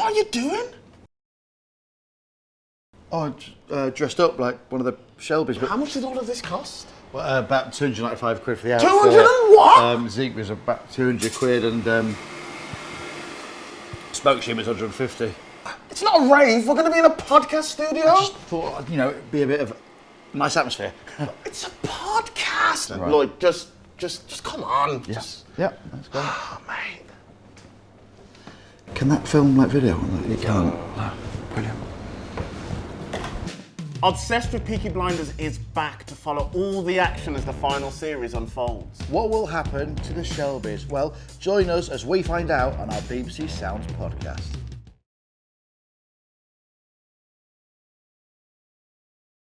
What are you doing? Oh, dressed up like one of the Shelbys. But How much did all of this cost? well, about 295 quid for the outfit. 200 and what? Zeke was about 200 quid and Smoke Sheen was 150. It's not a rave. We're going to be in a podcast studio. I just thought, you know, it'd be a bit of a nice atmosphere. It's a podcast. Right. Lloyd, just come on. Yeah. Just... Yeah, let's go. Oh, mate. Can that film like video? It can't. No. Brilliant. Obsessed with Peaky Blinders is back to follow all the action as the final series unfolds. What will happen to the Shelbys? Well, join us as we find out on our BBC Sounds podcast.